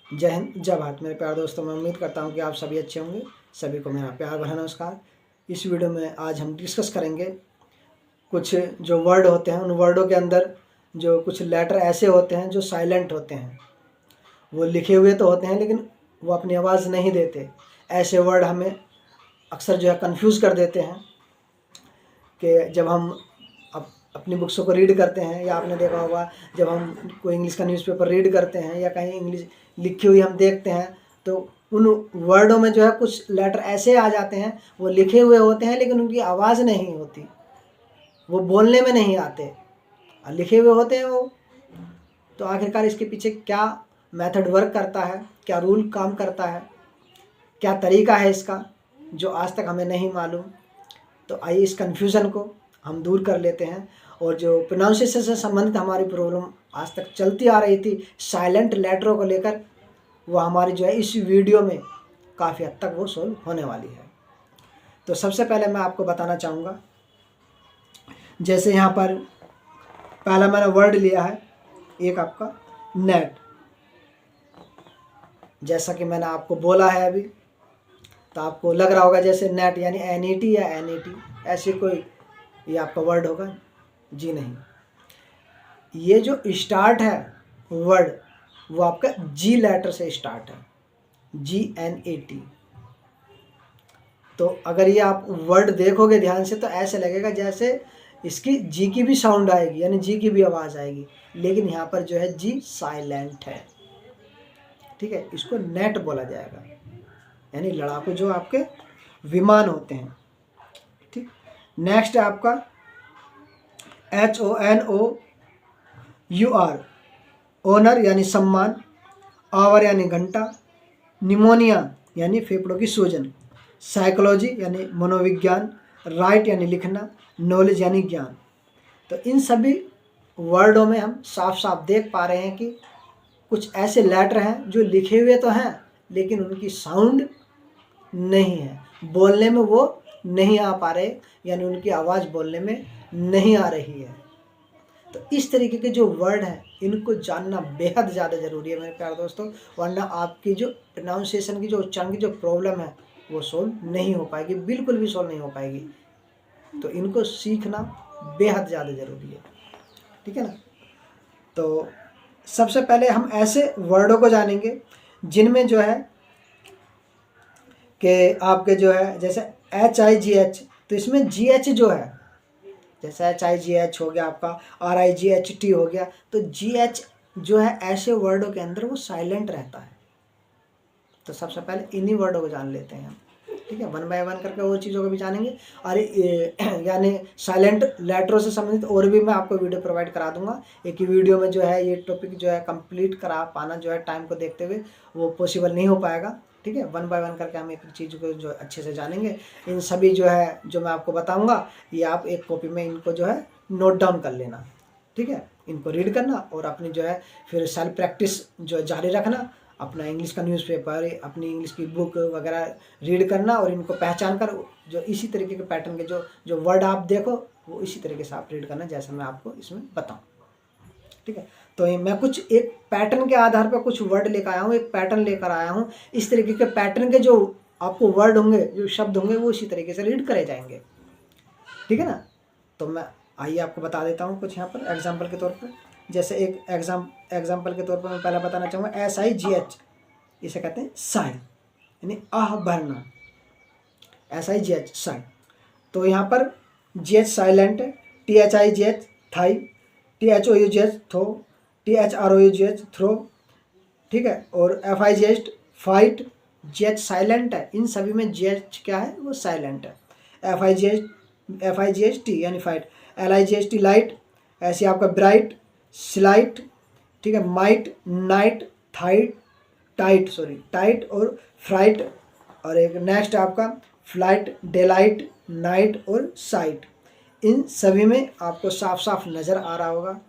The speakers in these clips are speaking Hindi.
जय हिंद, जय भारत। मेरे प्यारे दोस्तों, मैं उम्मीद करता हूँ कि आप सभी अच्छे होंगे। सभी को मेरा प्यार भरा नमस्कार। इस वीडियो में आज हम डिस्कस करेंगे कुछ जो वर्ड होते हैं, उन वर्डों के अंदर जो कुछ लेटर ऐसे होते हैं जो साइलेंट होते हैं। वो लिखे हुए तो होते हैं लेकिन वो अपनी आवाज़ नहीं देते। ऐसे वर्ड हमें अक्सर जो है कंफ्यूज कर देते हैं कि जब हम अपनी बुक्सों को रीड करते हैं, या आपने देखा होगा जब हम कोई इंग्लिश का न्यूज़पेपर रीड करते हैं या कहीं इंग्लिश लिखी हुई हम देखते हैं, तो उन वर्डों में जो है कुछ लेटर ऐसे आ जाते हैं, वो लिखे हुए होते हैं लेकिन उनकी आवाज़ नहीं होती, वो बोलने में नहीं आते, लिखे हुए होते हैं वो। तो आखिरकार इसके पीछे क्या मेथड वर्क करता है, क्या रूल काम करता है, क्या तरीका है इसका, जो आज तक हमें नहीं मालूम। तो आइए इस कन्फ्यूज़न को हम दूर कर लेते हैं। और जो प्रोनाउंसिएशन से संबंधित हमारी प्रॉब्लम आज तक चलती आ रही थी साइलेंट लेटरों को लेकर, वो हमारी जो है इस वीडियो में काफ़ी हद तक वो सोल्व होने वाली है। तो सबसे पहले मैं आपको बताना चाहूँगा, जैसे यहाँ पर पहला मैंने वर्ड लिया है एक आपका नेट। जैसा कि मैंने आपको बोला है अभी, तो आपको लग रहा होगा जैसे नेट यानी NET या NET ऐसे कोई ये आपका वर्ड होगा। जी नहीं, ये जो स्टार्ट है वर्ड वो आपका G लेटर से स्टार्ट है, GNAT। तो अगर ये आप वर्ड देखोगे ध्यान से तो ऐसे लगेगा जैसे इसकी G की भी साउंड आएगी, यानी G की भी आवाज़ आएगी, लेकिन यहाँ पर जो है G साइलेंट है। ठीक है, इसको नेट बोला जाएगा, यानी लड़ाकू जो आपके विमान होते हैं। ठीक, नेक्स्ट है आपका HONOUR, ओनर यानी सम्मान, आवर यानी घंटा, निमोनिया यानी फेफड़ों की सूजन, साइकोलॉजी यानी मनोविज्ञान, राइट यानी लिखना, नॉलेज यानी ज्ञान। तो इन सभी वर्डों में हम साफ साफ देख पा रहे हैं कि कुछ ऐसे लेटर हैं जो लिखे हुए तो हैं लेकिन उनकी साउंड नहीं है, बोलने में वो नहीं आ पा रहे, यानी उनकी आवाज़ बोलने में नहीं आ रही है। तो इस तरीके के जो वर्ड हैं इनको जानना बेहद ज़्यादा ज़रूरी है मेरे प्यारे दोस्तों, वरना आपकी जो प्रोनाउंसिएशन की जो उच्चारण की जो प्रॉब्लम है वो सोल्व नहीं हो पाएगी, बिल्कुल भी सोल्व नहीं हो पाएगी। तो इनको सीखना बेहद ज़्यादा ज़रूरी है। ठीक है ना। तो सबसे पहले हम ऐसे वर्डों को जानेंगे जिनमें जो है कि आपके जो है जैसे HIGH, तो इसमें GH जो है, जैसे HIGH हो गया, आपका RIGHT हो गया, तो GH जो है ऐसे वर्डों के अंदर वो साइलेंट रहता है। तो सबसे पहले इन्हीं वर्डों को जान लेते हैं हम। ठीक है, 1 बाय 1 करके और चीज़ों को भी जानेंगे, और यानी साइलेंट लेटरों से संबंधित और भी मैं आपको वीडियो प्रोवाइड करा दूंगा। एक ही वीडियो में जो है ये टॉपिक जो है कंप्लीट करा पाना जो है टाइम को देखते हुए वो पॉसिबल नहीं हो पाएगा। ठीक है, 1 बाय 1 करके हम एक चीज़ को जो अच्छे से जानेंगे। इन सभी जो है जो मैं आपको बताऊँगा ये आप एक कॉपी में इनको जो है नोट डाउन कर लेना। ठीक है, इनको रीड करना और अपनी जो है फिर सेल्फ प्रैक्टिस जो जारी रखना, अपना इंग्लिश का न्यूज़पेपर, अपनी इंग्लिश की बुक वगैरह रीड करना, और इनको पहचान कर जो इसी तरीके के पैटर्न के जो वर्ड आप देखो वो इसी तरीके से आप रीड करना जैसा मैं आपको इसमें बताऊं। ठीक है, तो ये मैं कुछ एक पैटर्न के आधार पर कुछ वर्ड लेकर आया हूँ, एक पैटर्न लेकर आया हूँ। इस तरीके के पैटर्न के जो आपको वर्ड होंगे, जो शब्द होंगे, वो इसी तरीके से रीड करे जाएंगे। ठीक है ना। तो मैं आइए आपको बता देता हूँ कुछ यहाँ पर एग्जाम्पल के तौर पर। जैसे एक एग्जाम्पल के तौर पर मैं पहला बताना चाहूँगा SIGH, इसे कहते हैं साई, यानी आह भरना, SIGH साई। तो यहाँ पर GH साइलेंट है, THIGH थाई, THOUGH थो, THROUGH थ्रो। ठीक है, और FIGH फाइट, GH साइलेंट है। इन सभी में GH क्या है, वो साइलेंट है। FIGHT यानी फाइट, LIGHT लाइट, ऐसे आपका ब्राइट, स्लाइट। ठीक है, माइट, नाइट, थाइट, टाइट और फ्राइट। और एक नेक्स्ट आपका फ्लाइट, डेलाइट, नाइट और साइट। इन सभी में आपको साफ साफ नज़र आ रहा होगा।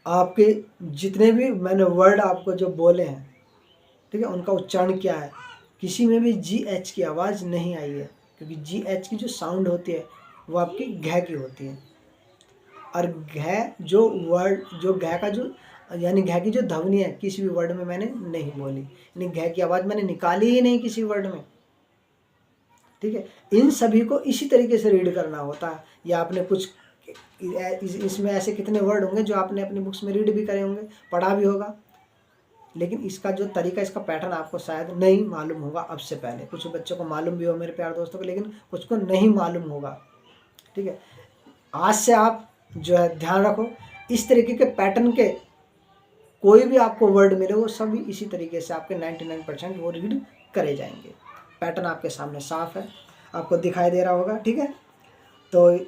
आपके जितने भी मैंने वर्ड आपको जो बोले हैं, ठीक है, उनका उच्चारण क्या है, किसी में भी GH की आवाज़ नहीं आई है, क्योंकि GH की जो साउंड होती है वो आपकी घ की होती है। और घ जो वर्ड, जो घ का जो यानी घ की जो ध्वनि है किसी भी वर्ड में मैंने नहीं बोली, यानी घ की आवाज़ मैंने निकाली ही नहीं किसी वर्ड में। ठीक है, इन सभी को इसी तरीके से रीड करना होता है। या आपने कुछ इसमें ऐसे कितने वर्ड होंगे जो आपने अपनी बुक्स में रीड भी करे होंगे, पढ़ा भी होगा, लेकिन इसका जो तरीका, इसका पैटर्न आपको शायद नहीं मालूम होगा अब से पहले। कुछ बच्चों को मालूम भी हो मेरे प्यारे दोस्तों को, लेकिन कुछ को नहीं मालूम होगा। ठीक है, आज से आप जो है ध्यान रखो, इस तरीके के पैटर्न के कोई भी आपको वर्ड मिले वो सभी इसी तरीके से आपके 99% वो रीड करे जाएंगे। पैटर्न आपके सामने साफ है, आपको दिखाई दे रहा होगा। ठीक है, तो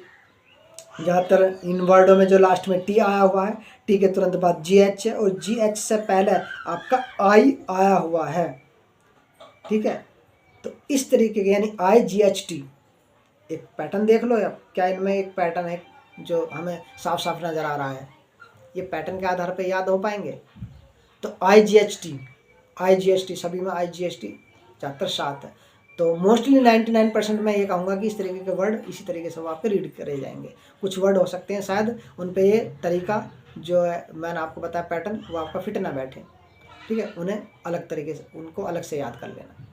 ज़्यादातर इन वर्डों में जो लास्ट में टी आया हुआ है, टी के तुरंत बाद जी एच है, और जी एच से पहले आपका आई आया हुआ है। ठीक है, तो इस तरीके के यानी आई जी एच टी एक पैटर्न देख लो। अब क्या इनमें एक पैटर्न है जो हमें साफ साफ नज़र आ रहा है, ये पैटर्न के आधार पे याद हो पाएंगे। तो आई जी एच टी सभी में आई जी एच टी ज़्यादातर साथ है। तो मोस्टली 99% मैं ये कहूँगा कि इस तरीके के वर्ड इसी तरीके से वो आपके रीड करे जाएंगे। कुछ वर्ड हो सकते हैं शायद उन पे ये तरीका जो है मैंने आपको बताया पैटर्न, वो आपका फिट ना बैठे। ठीक है, उन्हें अलग तरीके से, उनको अलग से याद कर लेना।